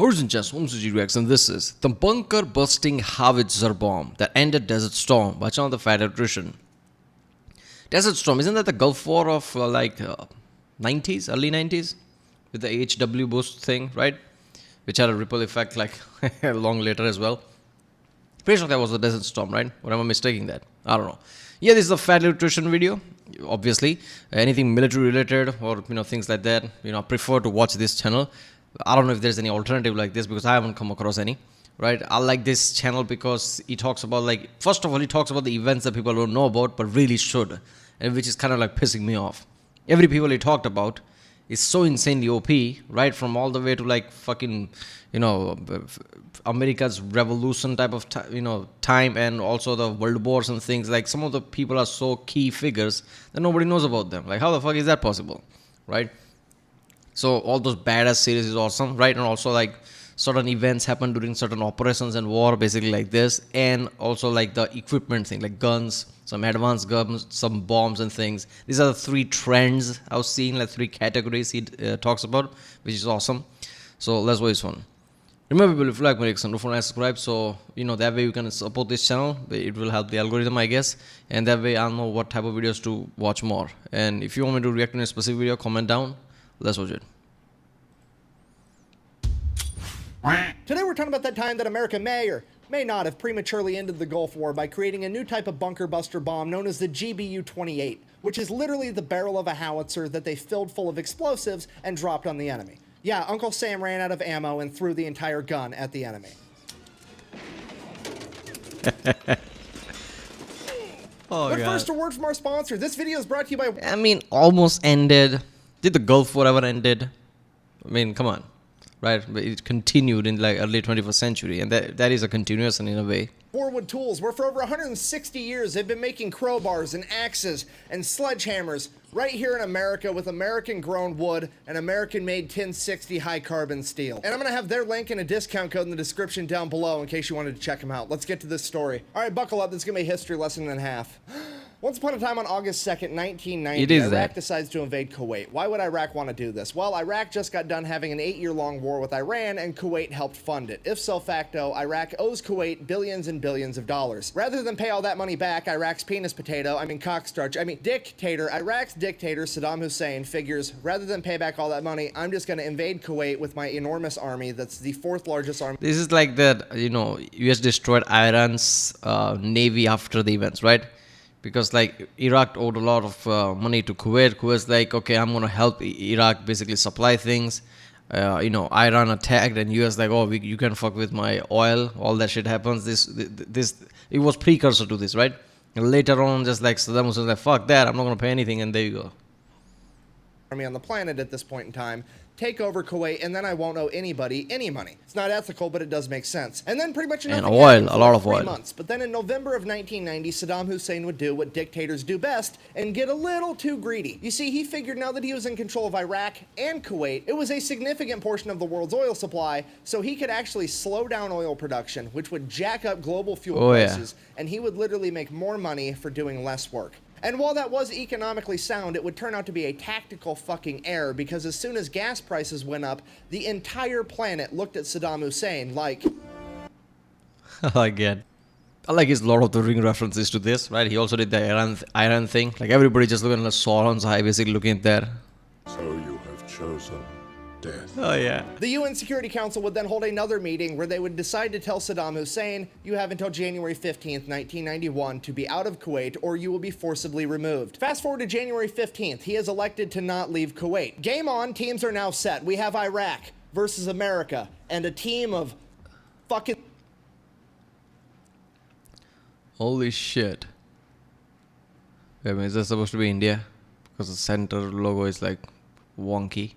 Horizon Chess, Rex, and this is the Bunker Busting Howitzer Bomb that ended Desert Storm by Channel the Fat Electrician. Desert Storm, isn't that the Gulf War of 90s, early 90s? With the HW boost thing, right? Which had a ripple effect like long later as well. Pretty sure that was the Desert Storm, right? Or am I mistaking that? I don't know. Yeah, this is a Fat Electrician video. Obviously, anything military related or things like that, I prefer to watch this channel. I don't know if there's any alternative like this because I haven't come across any, right? I like this channel because he talks about, first of all, he talks about the events that people don't know about but really should, and which is kind of like pissing me off. Every people he talked about is so insanely OP, right? From all the way to fucking, America's revolution type of time, and also the world wars and things. Like, some of the people are so key figures that nobody knows about them. Like, how the fuck is that possible, right? So all those badass series is awesome, right? And also certain events happen during certain operations and war, basically like this. And also the equipment thing, like guns, some advanced guns, some bombs and things. These are the three trends I was seeing, three categories he talks about, which is awesome. So let's watch this one. Remember, people, if you like my reaction, don't forget to subscribe. So that way you can support this channel. It will help the algorithm, I guess, and that way I'll know what type of videos to watch more. And if you want me to react to a specific video, comment down. Let's watch it. Today we're talking about that time that America may or may not have prematurely ended the Gulf War by creating a new type of bunker buster bomb known as the GBU-28, which is literally the barrel of a howitzer that they filled full of explosives and dropped on the enemy. Yeah, Uncle Sam ran out of ammo and threw the entire gun at the enemy. But first, a word from our sponsor. This video is brought to you by... almost ended. Did the Gulf War ever ended? Come on. Right, but it continued in early 21st century, and that is a continuation in a way. Forwood Tools, where for over 160 years they've been making crowbars and axes and sledgehammers right here in America with American-grown wood and American-made 1060 high-carbon steel. And I'm going to have their link and a discount code in the description down below in case you wanted to check them out. Let's get to this story. All right, buckle up. This is going to be a history lesson and a half. Once upon a time on August 2nd, 1990, Iraq decides to invade Kuwait. Why would Iraq want to do this? Well, Iraq just got done having an 8-year-long war with Iran, and Kuwait helped fund it. If so facto, Iraq owes Kuwait billions and billions of dollars. Rather than pay all that money back, Iraq's Iraq's dictator, Saddam Hussein, figures, rather than pay back all that money, I'm just going to invade Kuwait with my enormous army that's the 4th largest army. This is like that, US destroyed Iran's navy after the events, right? Because Iraq owed a lot of money to Kuwait. Kuwait's like, okay, I'm gonna help Iraq basically supply things. Iran attacked, and US like, oh, you can fuck with my oil. All that shit happens. This it was precursor to this, right? And later on, just Saddam was like, fuck that, I'm not gonna pay anything, and there you go. Army on the planet at this point in time, take over Kuwait, and then I won't owe anybody any money. It's not ethical, but it does make sense. And then pretty much nothing oil, a lot of oil. Months. But then in November of 1990, Saddam Hussein would do what dictators do best and get a little too greedy. You see, he figured now that he was in control of Iraq and Kuwait, it was a significant portion of the world's oil supply, so he could actually slow down oil production, which would jack up global fuel prices, and he would literally make more money for doing less work. And while that was economically sound, it would turn out to be a tactical fucking error, because as soon as gas prices went up, the entire planet looked at Saddam Hussein like... Again. I like his Lord of the Ring references to this, right? He also did the Iran thing. Everybody just looking at Sauron's eye, basically looking at that. So you have chosen death. Oh, yeah. The UN Security Council would then hold another meeting where they would decide to tell Saddam Hussein, you have until January 15th, 1991 to be out of Kuwait or you will be forcibly removed. Fast forward to January 15th, he is elected to not leave Kuwait. Game on, teams are now set. We have Iraq versus America and a team of fucking... Holy shit. Wait a minute, is that supposed to be India? Because the center logo is wonky.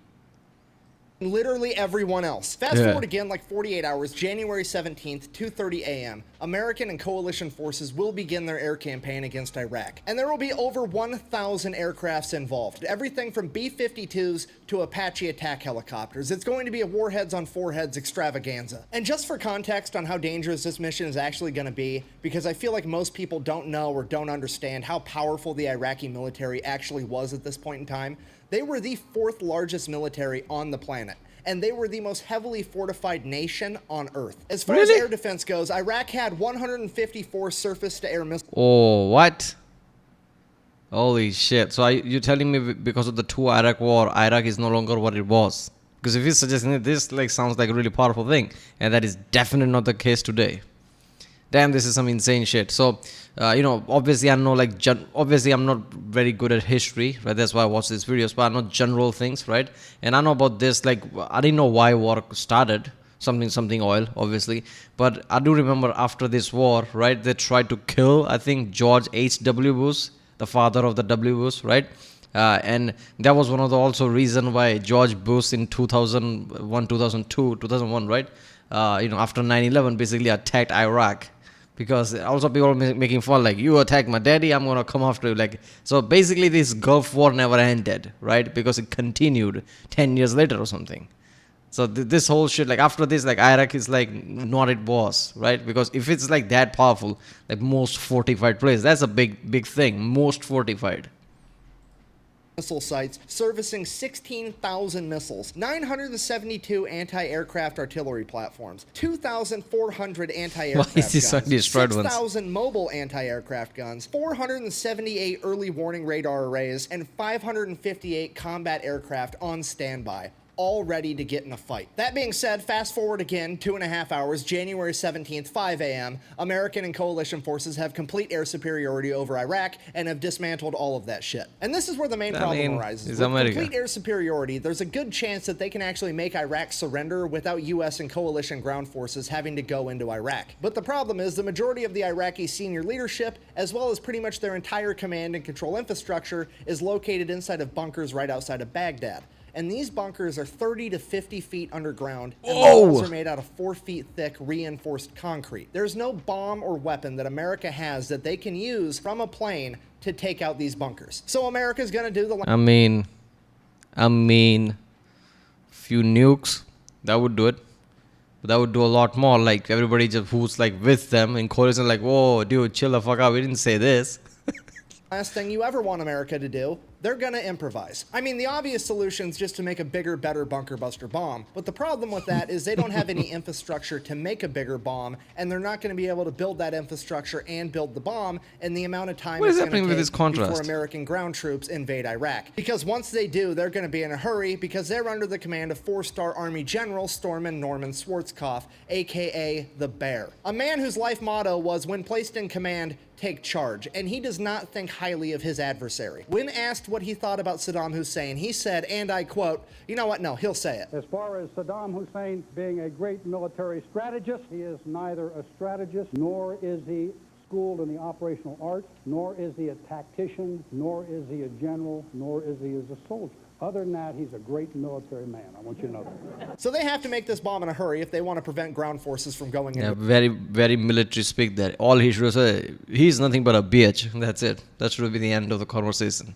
Literally everyone else. Fast forward again 48 hours, January 17th, 2:30 a.m. American and coalition forces will begin their air campaign against Iraq. And there will be over 1,000 aircrafts involved. Everything from B-52s to Apache attack helicopters. It's going to be a warheads on foreheads extravaganza. And just for context on how dangerous this mission is actually going to be, because I feel like most people don't know or don't understand how powerful the Iraqi military actually was at this point in time, they were the 4th largest military on the planet. and they were the most heavily fortified nation on Earth. As far as Really? air defense goes, Iraq had 154 surface-to-air missiles. Oh, what? Holy shit. So you're telling me because of the two-Iraq war, Iraq is no longer what it was? Because if you're suggesting it, this like sounds like a really powerful thing, and that is definitely not the case today. Damn, this is some insane shit. So, obviously I know like, obviously I'm not very good at history, right? That's why I watch these videos, but I know general things, right? And I know about this, like, I didn't know why war started, something oil, obviously. But I do remember after this war, right, they tried to kill, I think, George H.W. Bush, the father of the W. Bush, right? And that was one of the also reason why George Bush in 2001, 2002, 2001, right? After 9/11, basically attacked Iraq. Because also people were making fun, like, you attack my daddy, I'm gonna come after you. Like, so basically this Gulf War never ended, right? Because it continued 10 years later or something. So this whole shit, like after this, like Iraq is like not it was, right? Because if it's like that powerful, like most fortified place, that's a big thing. Most fortified. Missile sites servicing 16,000 missiles, 972 anti-aircraft artillery platforms, 2,400 anti-aircraft Why is this guns, destroyed ones? 6,000 mobile anti-aircraft guns, 478 early warning radar arrays, and 558 combat aircraft on standby, all ready to get in a fight. That being said, fast forward again 2.5 hours, January 17th, 5 a.m., American and coalition forces have complete air superiority over Iraq and have dismantled all of that shit. And this is where the main problem arises. It's With America. complete air superiority, there's a good chance that they can actually make Iraq surrender without U.S. and coalition ground forces having to go into Iraq. But the problem is the majority of the Iraqi senior leadership, as well as pretty much their entire command and control infrastructure, is located inside of bunkers right outside of Baghdad. And these bunkers are 30 to 50 feet underground, and the walls are made out of 4 feet thick reinforced concrete. There's no bomb or weapon that America has that they can use from a plane to take out these bunkers. So America's gonna do the... I mean, few nukes, that would do it. But that would do a lot more. Like everybody just who's like with them in coalition, like, whoa, dude, chill the fuck out. We didn't say this. Last thing you ever want America to do, they're gonna improvise. I mean, the obvious solution is just to make a bigger, better bunker buster bomb. But the problem with that is they don't have any infrastructure to make a bigger bomb, and they're not gonna be able to build that infrastructure and build the bomb in the amount of time What is it's happening gonna with take this contrast? before American ground troops invade Iraq. Because once they do, they're gonna be in a hurry because they're under the command of 4-star Army General Stormin Norman Schwarzkopf, aka the Bear. A man whose life motto was, when placed in command, take charge, and he does not think highly of his adversary. When asked what he thought about Saddam Hussein, he said, and I quote, you know what, no, he'll say it. As far as Saddam Hussein being a great military strategist, he is neither a strategist, nor is he schooled in the operational arts, nor is he a tactician, nor is he a general, nor is he a soldier. Other than that, he's a great military man. I want you to know that. So they have to make this bomb in a hurry if they want to prevent ground forces from going Yeah, into very military speak there. All he should say, he's nothing but a bitch. That's it. That should be the end of the conversation.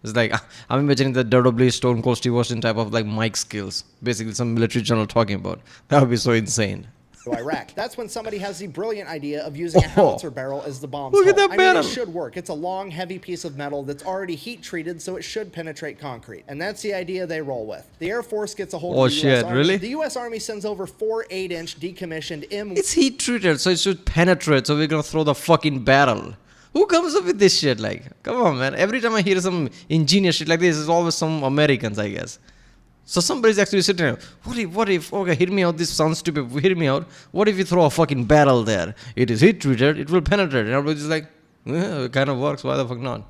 It's like, I'm imagining the WWE Stone Cold Steve Austin type of like mic skills. Basically some military general talking about. That would be so insane. Iraq. That's when somebody has the brilliant idea of using a howitzer barrel as the bomb's Look at hull. that I mean, barrel. it should work. It's a long, heavy piece of metal that's already heat treated, so it should penetrate concrete. And that's the idea they roll with. The Air Force gets a hold Oh, of the U.S. shit, Army. really? The U.S. Army sends over 4 8-inch decommissioned M1 It's heat treated, so it should penetrate, so we're gonna throw the fucking barrel. Who comes up with this shit? Like, come on, man. Every time I hear some ingenious shit like this, it's always some Americans, I guess. So somebody's actually sitting there. What if, okay, hear me out, this sounds stupid, hear me out. What if you throw a fucking barrel there? It is heat treated, it will penetrate. And everybody's like, yeah, it kind of works, why the fuck not?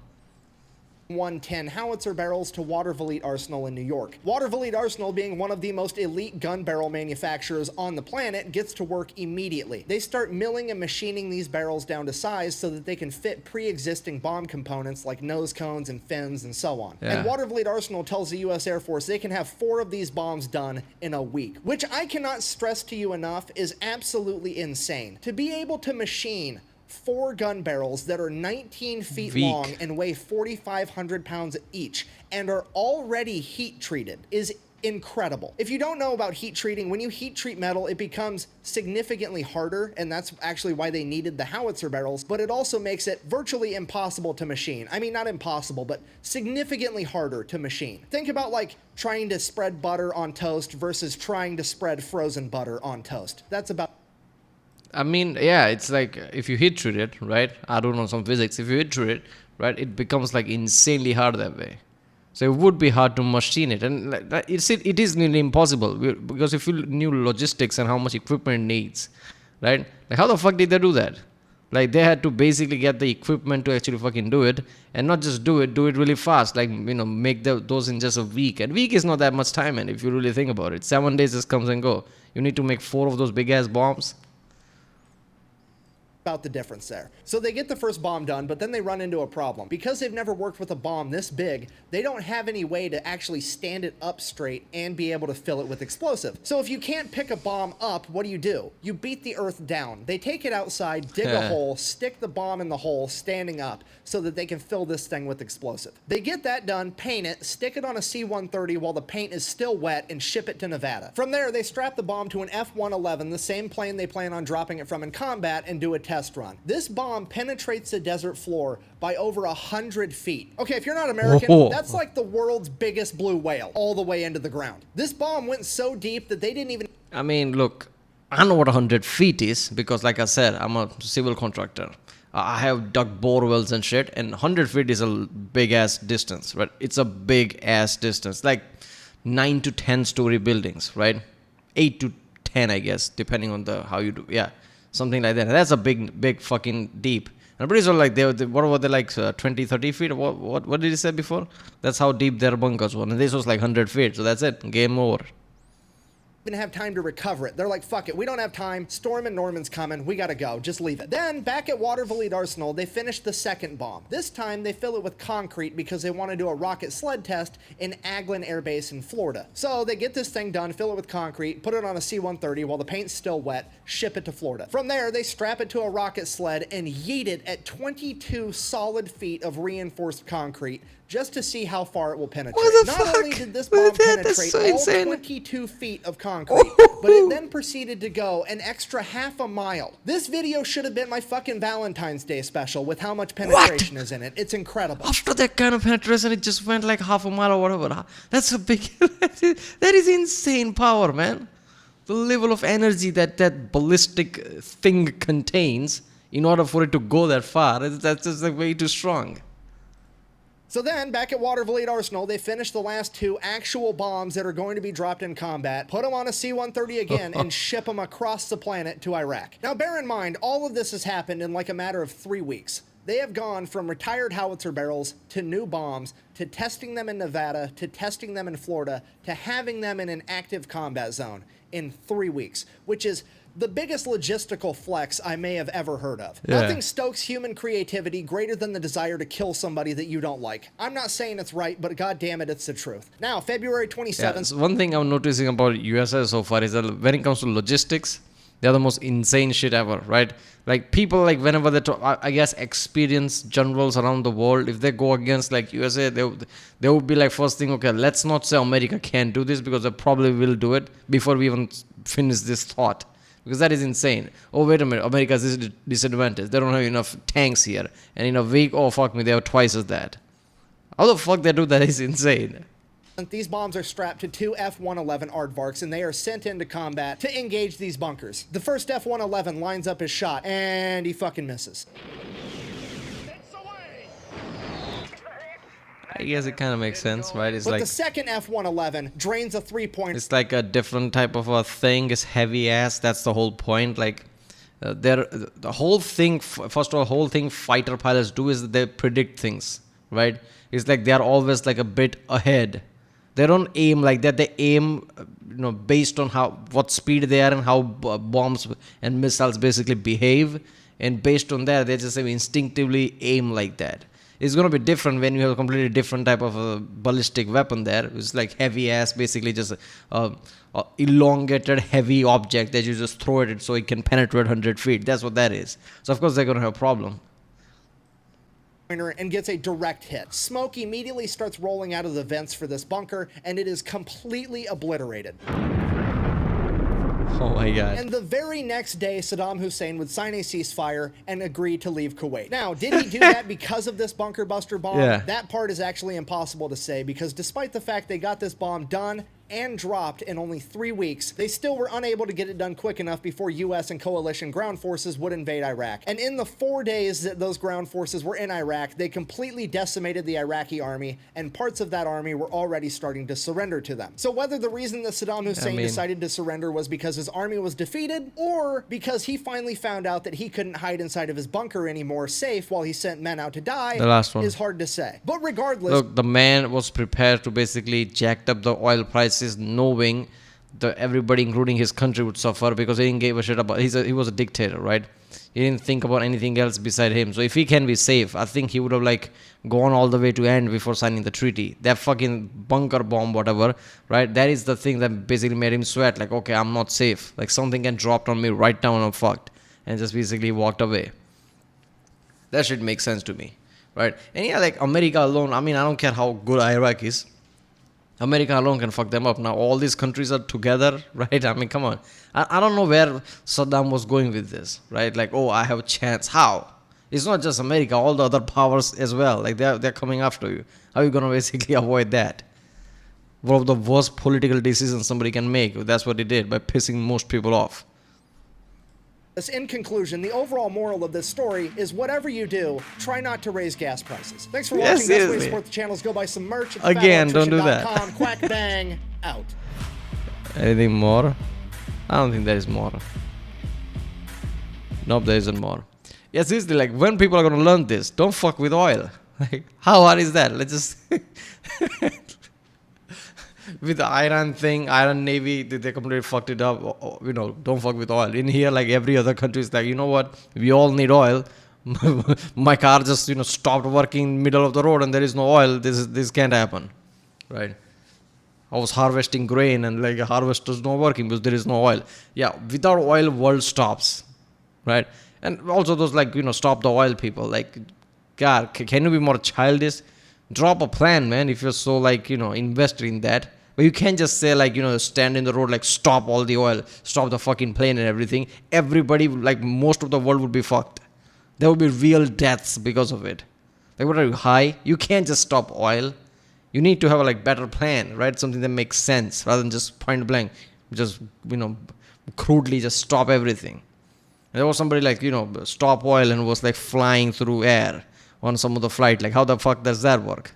110 howitzer barrels to Watervliet Arsenal in New York. Watervliet Arsenal, being one of the most elite gun barrel manufacturers on the planet, gets to work immediately. They start milling and machining these barrels down to size so that they can fit pre-existing bomb components like nose cones and fins and so on. Yeah. And Watervliet Arsenal tells the U.S. Air Force they can have 4 of these bombs done in a week, which I cannot stress to you enough is absolutely insane. To be able to machine 4 gun barrels that are 19 feet long and weigh 4,500 pounds each and are already heat treated is incredible. If you don't know about heat treating, when you heat treat metal, it becomes significantly harder, and that's actually why they needed the howitzer barrels, but it also makes it virtually impossible to machine. I mean, not impossible, but significantly harder to machine. Think about like trying to spread butter on toast versus trying to spread frozen butter on toast. That's about I mean, yeah, it's like if you heat treat it, right? I don't know some physics. If you heat treat it, right, it becomes like insanely hard that way. So it would be hard to machine it, and it is nearly impossible because if you knew logistics and how much equipment it needs, right? Like how the fuck did they do that? Like they had to basically get the equipment to actually fucking do it, and not just do it really fast. Like make those in just a week. And week is not that much time, and if you really think about it, 7 days just comes and go. You need to make 4 of those big ass bombs. the difference there. So they get the first bomb done, but then they run into a problem. Because they've never worked with a bomb this big, they don't have any way to actually stand it up straight and be able to fill it with explosive. So if you can't pick a bomb up, what do? You beat the earth down. They take it outside, dig a hole, stick the bomb in the hole, standing up, so that they can fill this thing with explosive. They get that done, paint it, stick it on a C-130 while the paint is still wet, and ship it to Nevada. From there, they strap the bomb to an F-111, the same plane they plan on dropping it from in combat, and do a test run. This bomb penetrates the desert floor by over 100 feet. Okay, if you're not American, that's like the world's biggest blue whale, all the way into the ground. This bomb went so deep that they didn't even... I mean, look, I know what 100 feet is because, like I said, I'm a civil contractor. I have dug bore wells and shit, and 100 feet is a big-ass distance, right? It's a big-ass distance, like 9 to 10 story buildings, right? 8 to 10, I guess, depending on how you do, yeah, something like that. And that's a big fucking deep. And I'm pretty sure, like, what were they, like, 20, 30 feet? What did he say before? That's how deep their bunkers were, and this was like 100 feet, so that's it, game over. Have time to recover it. They're like, fuck it, we don't have time. Storm and Norman's coming. We gotta go. Just leave it. Then, back at Watervliet Arsenal, they finish the second bomb. This time, they fill it with concrete because they want to do a rocket sled test in Aglin Air Base in Florida. So, they get this thing done, fill it with concrete, put it on a C-130 while the paint's still wet, ship it to Florida. From there, they strap it to a rocket sled and yeet it at 22 solid feet of reinforced concrete, just to see how far it will penetrate. What the Not fuck? only did this bomb penetrate so all insane. 22 feet of concrete, but it then proceeded to go an extra half a mile. This video should have been my fucking Valentine's Day special with how much penetration is in it. It's incredible. After that kind of penetration, it just went like half a mile or whatever. That's a big... that is insane power, man. The level of energy that ballistic thing contains in order for it to go that far, that's just like way too strong. So then, back at Watervliet Arsenal, they finish the last 2 actual bombs that are going to be dropped in combat, put them on a C-130 again, and ship them across the planet to Iraq. Now, bear in mind, all of this has happened in like a matter of 3 weeks. They have gone from retired howitzer barrels to new bombs, to testing them in Nevada, to testing them in Florida, to having them in an active combat zone in 3 weeks, which is the biggest logistical flex I may have ever heard of. Yeah. Nothing stokes human creativity greater than the desire to kill somebody that you don't like. I'm not saying it's right, but god damn it, it's the truth. Now, February 27th... Yeah, so one thing I'm noticing about USA so far is that when it comes to logistics, they're the most insane shit ever, right? Like, people, like, whenever they talk, I guess, experienced generals around the world, if they go against, like, USA, they would be like, first thing, okay, let's not say America can't do this, because they probably will do it before we even finish this thought. Because that is insane. Oh, wait a minute, America's disadvantage. They don't have enough tanks here. And in a week, oh, fuck me, they have twice as that. How the fuck they do that is insane. These bombs are strapped to 2 F-111 aardvarks, and they are sent into combat to engage these bunkers. The first F-111 lines up his shot, and he fucking misses. I guess it kind of makes sense, right? It's But like... the second F-111 drains a 3-point... It's like a different type of a thing. It's heavy ass. That's the whole point. Like, the whole thing, first of all, whole thing fighter pilots do is they predict things, right? It's like they are always like a bit ahead. They don't aim like that. They aim, based on what speed they are and how bombs and missiles basically behave. And based on that, they just instinctively aim like that. It's going to be different when you have a completely different type of a ballistic weapon there. It's like heavy ass, basically just a elongated heavy object that you just throw at it so it can penetrate 100 feet. That's what that is. So of course they're going to have a problem. and gets a direct hit. Smoke immediately starts rolling out of the vents for this bunker, and it is completely obliterated. Oh my God. And the very next day, Saddam Hussein would sign a ceasefire and agree to leave Kuwait. Now, did he do that because of this bunker buster bomb? Yeah. That part is actually impossible to say, because despite the fact they got this bomb done and dropped in only 3 weeks, they still were unable to get it done quick enough before U.S. and coalition ground forces would invade Iraq. And in the 4 days that those ground forces were in Iraq, they completely decimated the Iraqi army, and parts of that army were already starting to surrender to them. So whether the reason that Saddam Hussein decided to surrender was because his army was defeated, or because he finally found out that he couldn't hide inside of his bunker anymore safe while he sent men out to die, the last one is hard to say. But regardless, look, the man was prepared to basically jack up the oil prices, knowing that everybody, including his country, would suffer, because he didn't give a shit about. He was a dictator, right? He didn't think about anything else beside him. So if he can be safe, I think he would have like gone all the way to end before signing the treaty. That fucking bunker bomb, whatever, right? That is the thing that basically made him sweat. Like, okay, I'm not safe. Like, something can drop on me right now and I'm fucked. And just basically walked away. That shit makes sense to me, right? And yeah, like America alone, I mean, I don't care how good Iraq is. America alone can fuck them up. Now all these countries are together, right? I mean, come on. I don't know where Saddam was going with this, right? Like, oh, I have a chance. How? It's not just America, all the other powers as well. Like, they're coming after you. How are you going to basically avoid that? One of the worst political decisions somebody can make. That's what he did, by pissing most people off. in conclusion, the overall moral of this story is whatever you do, try not to raise gas prices. Thanks for watching. Best way to support the channel is go buy some merch at Again, don't do that. Quack bang out. Anything more? I don't think there is more. Nope, there isn't more. Yeah, seriously, like, when people are going to learn this, don't fuck with oil. Like, how hard is that? Let's just... With the Iran thing, Iran Navy, they completely fucked it up. You know, don't fuck with oil. In here, like every other country is like, you know what? We all need oil. My car just, stopped working middle of the road and there is no oil. This can't happen, right? I was harvesting grain and like a harvester's not working because there is no oil. Yeah, without oil, world stops, right? And also those like, stop the oil people. Like, God, can you be more childish? Drop a plan, man, if you're so like, invested in that. But you can't just say like, stand in the road, like stop all the oil, stop the fucking plane and everything. Everybody, like most of the world would be fucked. There would be real deaths because of it. Like, what are you, high? You can't just stop oil. You need to have a like better plan, right? Something that makes sense rather than just point blank, just, crudely just stop everything. And there was somebody like, stop oil and was like flying through air on some of the flight. Like, how the fuck does that work?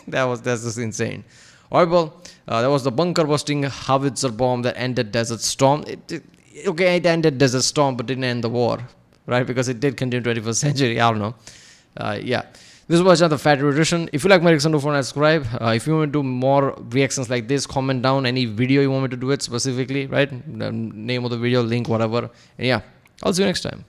That's just insane. All right, well, that was the bunker busting howitzer bomb that ended Desert Storm. It ended Desert Storm, but didn't end the war, right? Because it did continue 21st century. I don't know. Yeah. This was another Fat Electrician. If you like my reaction, don't forget to subscribe. If you want to do more reactions like this, comment down any video you want me to do it specifically, right? The name of the video, link, whatever. And yeah, I'll see you next time.